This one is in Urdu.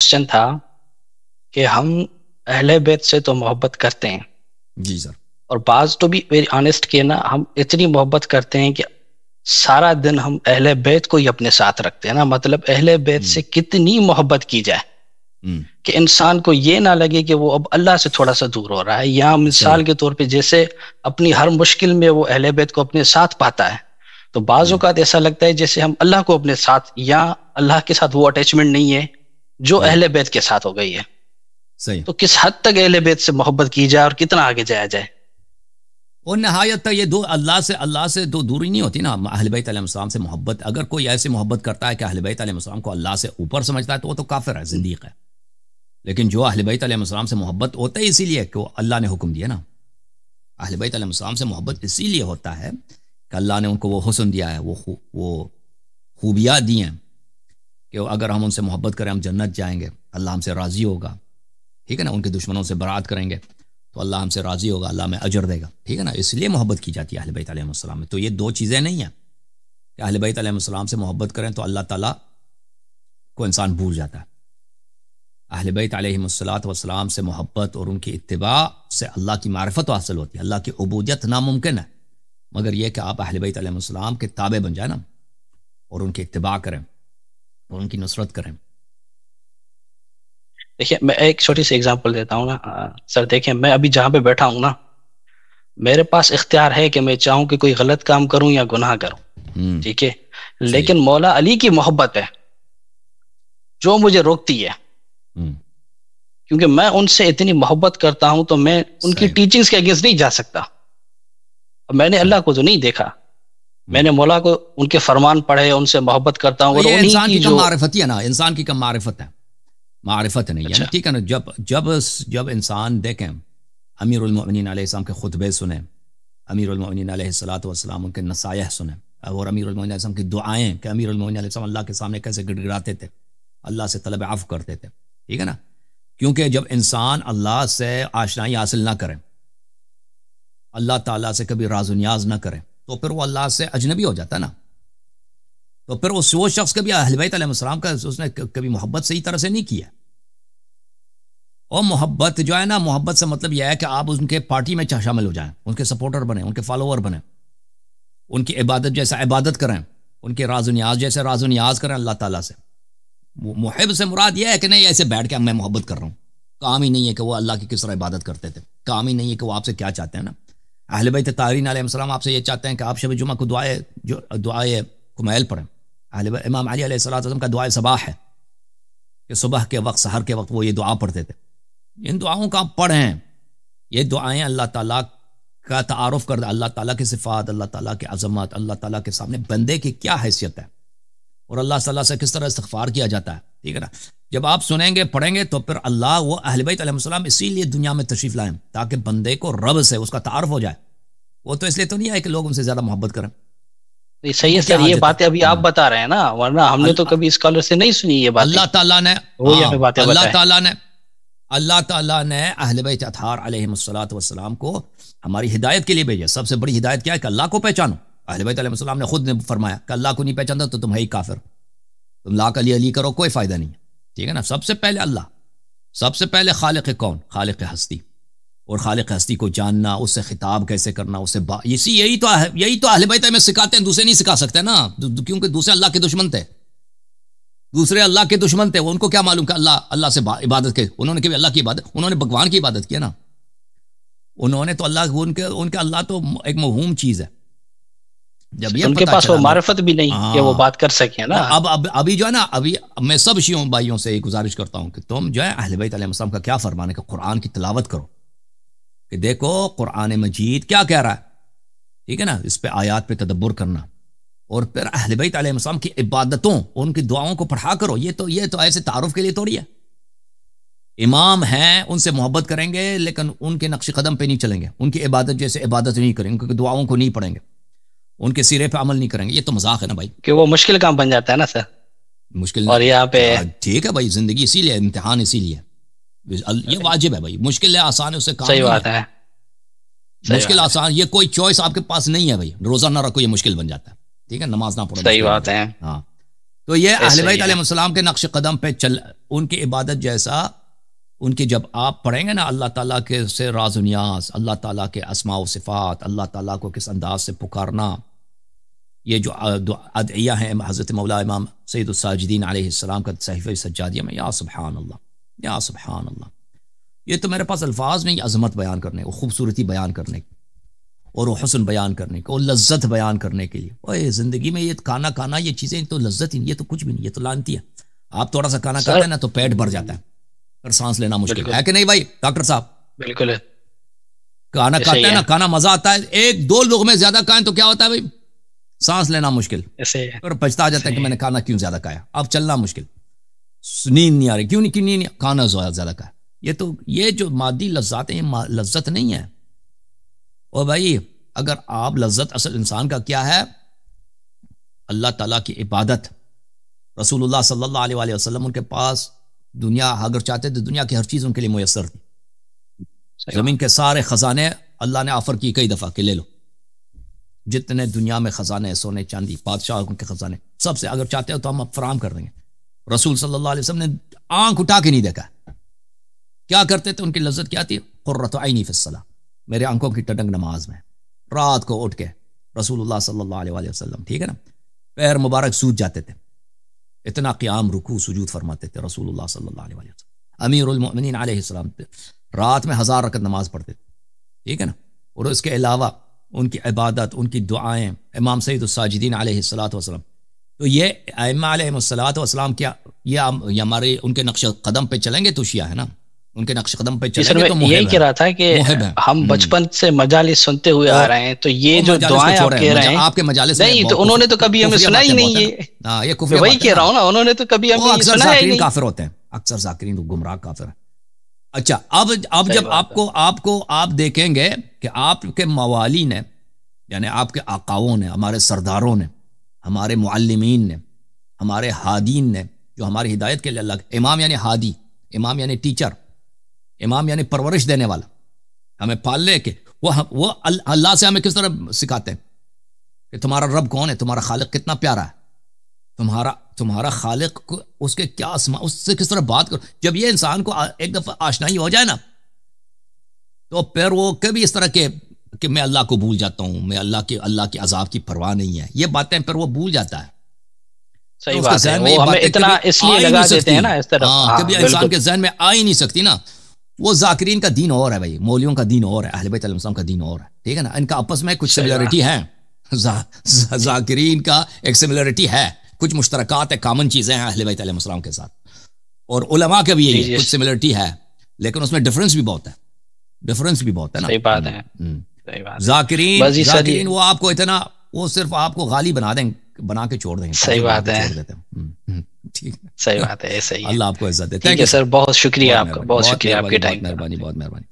کوشچن تھا کہ ہم اہل بیت سے تو محبت کرتے ہیں جی سر، اور بعض تو بھی ویری آنےسٹ کہ نا ہم اتنی محبت کرتے ہیں کہ سارا دن ہم اہل بیت کو ہی اپنے ساتھ رکھتے ہیں نا. مطلب اہل بیت سے کتنی محبت کی جائے کہ انسان کو یہ نہ لگے کہ وہ اب اللہ سے تھوڑا سا دور ہو رہا ہے. یا مثال کے طور پہ جیسے اپنی ہر مشکل میں وہ اہل بیت کو اپنے ساتھ پاتا ہے، تو بعض اوقات ایسا لگتا ہے جیسے ہم اللہ کو اپنے ساتھ، یا اللہ کے ساتھ وہ اٹیچمنٹ نہیں ہے جو اہل بیت کے ساتھ ہو گئی ہے. صحیح. تو کس حد تک اہل بیت سے محبت کی جائے اور کتنا آگے جایا جائے. اور نہایت تک یہ دو اللہ سے دو دوری نہیں ہوتی نا. اہل بیت علیہ السلام سے محبت، اگر کوئی ایسی محبت کرتا ہے کہ اہل بیت علیہ السلام کو اللہ سے اوپر سمجھتا ہے تو وہ تو کافر ہے، زندیق ہے. لیکن جو اہل بیت علیہ السلام سے محبت ہوتا ہے اسی لیے کہ وہ اللہ نے حکم دیا نا. اہل بیت علیہ السلام سے محبت اسی لیے ہوتا ہے کہ اللہ نے ان کو وہ حسن دیا ہے، وہ خوبیاں دی ہیں کہ اگر ہم ان سے محبت کریں ہم جنت جائیں گے، اللہ ہم سے راضی ہوگا. ٹھیک ہے نا. ان کے دشمنوں سے برات کریں گے تو اللہ ہم سے راضی ہوگا، اللہ ہمیں اجر دے گا. ٹھیک ہے نا. اس لیے محبت کی جاتی ہے اہل بیت علیہ السلام میں. تو یہ دو چیزیں نہیں ہیں کہ اہل بیت علیہ السلام سے محبت کریں تو اللہ تعالیٰ کو انسان بھول جاتا ہے. اہل بیت علیہ السلام سے محبت اور ان کی اتباع سے اللہ کی معرفت حاصل ہوتی ہے. اللہ کی عبودیت ناممکن ہے، مگر یہ کہ آپ اہل بیت علیہ السلام کے تابع بن جائیں نا اور ان کی اتباع کریں اور ان کی نصرت کریں. دیکھیں میں ایک چھوٹی سی اگزامپل دیتا ہوں نا سر. دیکھیں میں ابھی جہاں پہ بیٹھا ہوں نا، میرے پاس اختیار ہے کہ میں چاہوں کہ کوئی غلط کام کروں یا گناہ کروں. ٹھیک ہے. لیکن مولا علی کی محبت ہے جو مجھے روکتی ہے، کیونکہ میں ان سے اتنی محبت کرتا ہوں تو میں ان کی ٹیچنگز کے اگینسٹ نہیں جا سکتا. میں نے اللہ کو تو نہیں دیکھا، میں نے مولا کو ان کے فرمان پڑھے، ان سے محبت کرتا ہوں. اور انسان کی کم معرفت ہے نا، انسان کی کم معرفت ہے، معرفت نہیں ہے. ٹھیک ہے نا. جب انسان دیکھیں امیر المؤمنین علیہ السلام کے خطبے سنیں، امیر المؤمنین علیہ السلام ان کے نصائح سنیں، اور امیر المؤمنین علیہ السلام کی دعائیں کہ امیر المؤمنین علیہ السلام اللہ کے سامنے کیسے گڑ گڑاتے تھے، اللہ سے طلب عفو کرتے تھے. ٹھیک ہے نا. کیونکہ جب انسان اللہ سے آشنائی حاصل نہ کرے، اللہ تعالیٰ سے کبھی راز و نیاز نہ کرے، تو پھر وہ اللہ سے اجنبی ہو جاتا ہے نا. تو پھر وہ شخص کبھی اہل بیت علیہ السلام کا اس نے کبھی محبت صحیح طرح سے نہیں کیا. اور محبت جو ہے نا، محبت سے مطلب یہ ہے کہ آپ ان کے پارٹی میں شامل ہو جائیں، ان کے سپورٹر بنیں، ان کے فالوور بنیں، ان کی عبادت جیسا عبادت کریں، ان کے راز و نیاز جیسے راز و نیاز کریں اللہ تعالیٰ سے. محب سے مراد یہ ہے کہ نہیں ایسے بیٹھ کے میں محبت کر رہا ہوں. کام ہی نہیں ہے کہ وہ اللہ کی کس طرح عبادت کرتے تھے، کام ہی نہیں ہے کہ وہ آپ سے کیا چاہتے ہیں نا. اہل بیت طاہرین علیہ السلام آپ سے یہ چاہتے ہیں کہ آپ شب جمعہ کو دعائے کمیل پڑھیں. امام علی علیہ السلام کا دعائے صباح ہے کہ صبح کے وقت، سحر کے وقت وہ یہ دعا پڑھتے تھے. ان دعاؤں کا آپ پڑھیں. یہ دعائیں اللہ تعالیٰ کا تعارف کر دیں، اللہ تعالیٰ کی صفات، اللہ تعالیٰ کی عظمت، اللہ تعالیٰ کے سامنے بندے کی کیا حیثیت ہے اور اللہ صلی اللہ سے کس طرح استغفار کیا جاتا ہے. ٹھیک ہے نا. جب آپ سنیں گے پڑھیں گے تو پھر اللہ وہ اہل بیت علیہ السلام اسی لیے دنیا میں تشریف لائیں تاکہ بندے کو رب سے اس کا تعارف ہو جائے. وہ تو اس لیے تو نہیں ہے کہ لوگ ان سے زیادہ محبت کریں. صحیح ہے سر. یہ باتیں ابھی آپ بتا رہے ہیں نا، ورنہ ہم نے تو کبھی اسکالر سے نہیں سنی یہ بات. اللہ تعالیٰ نے اہل بیت اطہار علیہ السلام کو ہماری ہدایت کے لیے بھیجا. سب سے بڑی ہدایت کیا ہے کہ اللہ کو پہچانو. اہل بیت علیہ السلام نے خود نے فرمایا کہ اللہ کو نہیں پہچانتا تو تم ہے ہی کافر، تم لا علی علی کرو کوئی فائدہ نہیں. ٹھیک ہے نا. سب سے پہلے اللہ، سب سے پہلے خالق کون، خالق ہستی، اور خالق ہستی کو جاننا، اس سے خطاب کیسے کرنا، اس سے یہی تو اہل بیت میں سکھاتے ہیں. دوسرے نہیں سکھا سکتے نا، کیونکہ دوسرے اللہ کے دشمن تھے. دوسرے اللہ کے دشمن تھے. ان کو کیا معلوم کہ اللہ سے عبادت کے، انہوں نے کبھی اللہ کی عبادت، انہوں نے بھگوان کی عبادت کی نا. انہوں نے تو اللہ، ان کے اللہ تو ایک موہوم چیز ہے. جب یہ ان کے پاس وہ معرفت بھی نہیں کہ وہ بات کر سکیں نا. ابھی جو ہے نا، ابھی میں سب شیعوں بھائیوں سے گزارش کرتا ہوں کہ تم جو ہے اہل بیت علیہ السلام کا کیا فرمان ہے کہ قرآن کی تلاوت کرو، کہ دیکھو قرآن مجید کیا کہہ رہا ہے. ٹھیک ہے نا. اس پہ آیات پہ تدبر کرنا، اور پھر اہل بیت علیہ السلام کی عبادتوں، ان کی دعاؤں کو پڑھا کرو. یہ تو ایسے تعارف کے لیے تھوڑی ہے. امام ہیں، ان سے محبت کریں گے لیکن ان کے نقش قدم پہ نہیں چلیں گے، ان کی عبادت جیسے عبادت نہیں کریں گے، ان کی دعاؤں کو نہیں پڑھیں گے، ان کے سیرے پہ عمل نہیں کریں گے. یہ تو مذاق ہے نا بھائی، کہ وہ مشکل کام بن جاتا ہے نا سر. مشکل. اور یہاں پہ ٹھیک ہے بھائی، زندگی اسی لیے، امتحان اسی لیے. یہ واجب ہے بھائی. مشکل ہے آسان ہے، اس سے کام صحیح بات ہے. مشکل آسان یہ کوئی چوائس آپ کے پاس نہیں ہے بھائی. روزہ نہ رکھو یہ مشکل بن جاتا ہے. ٹھیک ہے. نماز نہ پڑھو صحیح بات ہے. ہاں. تو یہ اہل بیت علیہ السلام کے نقش قدم پہ چل، ان کی عبادت جیسا، ان کی جب آپ پڑھیں گے نا اللہ تعالیٰ کے سے راز و نیاز، اللہ تعالیٰ کے اسماء و صفات، اللہ تعالیٰ کو کس انداز سے پکارنا، یہ جو ادعیہ ہیں حضرت مولا امام سید الساجدین علیہ السلام کا صحیفہ سجادیہ میں، یا سبحان اللہ یا سبحان اللہ، یہ تو میرے پاس الفاظ نہیں، عظمت بیان کرنے، وہ خوبصورتی بیان کرنے کی، اور وہ حسن بیان کرنے کی، وہ لذت بیان کرنے کے لیے۔ اوے زندگی میں یہ کھانا کھانا، یہ چیزیں تو لذت ہی نہیں، یہ تو کچھ بھی نہیں، یہ تو لانتی ہے۔ آپ تھوڑا سا کھانا کھاتے ہیں نا تو پیٹ بھر جاتا ہے اور سانس لینا مشکل ہے کہ نہیں بھائی ڈاکٹر صاحب؟ بالکل ہے، کھانا کھاتے ہیں نا، کھانا مزہ آتا ہے، ایک دو لوگ میں زیادہ کھائیں تو کیا ہوتا ہے بھائی؟ سانس لینا مشکل، اور پچھتا جاتا ہے کہ میں نے کھانا کیوں زیادہ کھایا، اب چلنا مشکل، نیند نہیں آ رہی، کیوں نہیں کھانا زیادہ کھایا۔ یہ تو یہ جو مادی لذات ہیں یہ لذت نہیں ہے۔ اور بھائی اگر آپ لذت اصل انسان کا کیا ہے؟ اللہ تعالیٰ کی عبادت۔ رسول اللہ صلی اللہ علیہ وآلہ وسلم ان کے پاس دنیا اگر چاہتے تو دنیا کی ہر چیز ان کے لیے میسر تھی، زمین کے سارے خزانے اللہ نے آفر کی کئی دفعہ کہ لے لو، جتنے دنیا میں خزانے، سونے چاندی، بادشاہوں کے خزانے، سب سے اگر چاہتے ہو تو ہم اب فراہم کر دیں گے۔ رسول صلی اللہ علیہ وسلم نے آنکھ اٹھا کے نہیں دیکھا۔ کیا کرتے تھے؟ ان کی لذت کیا تھی؟ قرۃ عینی فی الصلاۃ، میرے آنکھوں کی ٹٹنگ نماز میں، رات کو اٹھ کے رسول اللہ صلی اللہ علیہ وآلہ وسلم، ٹھیک ہے نا، پیر مبارک سوج جاتے تھے، اتنا قیام رکوع سجود فرماتے تھے رسول اللہ صلی اللہ علیہ وآلہ وسلم۔ امیر المؤمنین علیہ السلام رات میں 1000 رکعت نماز پڑھتے تھے، ٹھیک ہے نا، اور اس کے علاوہ ان کی عبادت، ان کی دعائیں، امام سید الساجدین علیہ الصلوۃ والسلام۔ تو یہ ائمہ علیہ الصلوۃ والسلام کیا یہ ہمارے ان کے نقش قدم پہ چلیں گے تو شیعہ ہے نا، ان کے نقش قدم پہ چلیں گے تو محب ہے۔ یہی کہہ رہا تھا کہ ہم بچپن سے مجالس سنتے ہوئے آ رہے ہیں، تو یہ جو دعائیں آپ کہہ رہے ہیں آپ کے مجالس نہیں، تو انہوں نے تو کبھی ہمیں سنا ہی نہیں، یہ کفر، وہی کہہ رہا ہوں نا، انہوں نے تو کبھی ہمیں سنا ہی نہیں۔ کافر ہوتے ہیں اکثر، ذاکرین گمراہ کافر ہیں۔ اچھا اب جب آپ دیکھیں گے کہ آپ کے موالی نے، یعنی آپ کے آقاؤں نے، ہمارے سرداروں نے، ہمارے معلمین نے، ہمارے ہادین نے، جو ہماری ہدایت کے لیے اللہ، امام یعنی ہادی، امام یعنی ٹیچر، امام یعنی پرورش دینے والا، ہمیں پال لے کے وہ اللہ سے ہمیں کس طرح سکھاتے ہیں کہ تمہارا رب کون ہے، تمہارا خالق کتنا پیارا ہے، تمہارا خالق اس کے کیا اسما، اس سے کس طرح بات کرو۔ جب یہ انسان کو ایک دفعہ آشنائی ہو جائے نا تو پھر وہ کبھی اس طرح کے کہ میں اللہ کو بھول جاتا ہوں، میں اللہ کے عذاب کی پرواہ نہیں ہے، یہ باتیں پھر وہ بھول جاتا ہے۔ صحیح بات ہے، وہ ہمیں اتنا اس لیے لگا دیتے ہیں نا اس طرح، کبھی انسان کے ذہن میں آ ہی نہیں سکتی نا۔ وہ ذاکرین کا دین اور ہے بھائی، مولویوں کا دین اور ہے، اہل بیت علیہ السلام کا دین اور ہے، ٹھیک ہے نا، ان کا آپس میں کچھ سملیرٹی ہے، ذاکرین کا ایک سملیرٹی ہے، کچھ مشترکات ہے، کامن چیزیں ہیں اہل بیت علیہ السلام کے ساتھ، اور علماء کا بھی یہی کچھ سملیرٹی ہے، لیکن اس میں ڈفرنس بھی بہت ہے نا۔ صحیح بات ہے، ذاکرین وہ آپ کو اتنا، وہ صرف آپ کو غالی بنا کے چھوڑ دیں گے۔ صحیح بات ہے، صحیح بات ہے، صحیح ہے۔ اللہ آپ کو عزت دے۔ ٹھیک ہے سر، بہت شکریہ آپ کا، بہت شکریہ آپ کے ٹائم، مہربانی، بہت مہربانی۔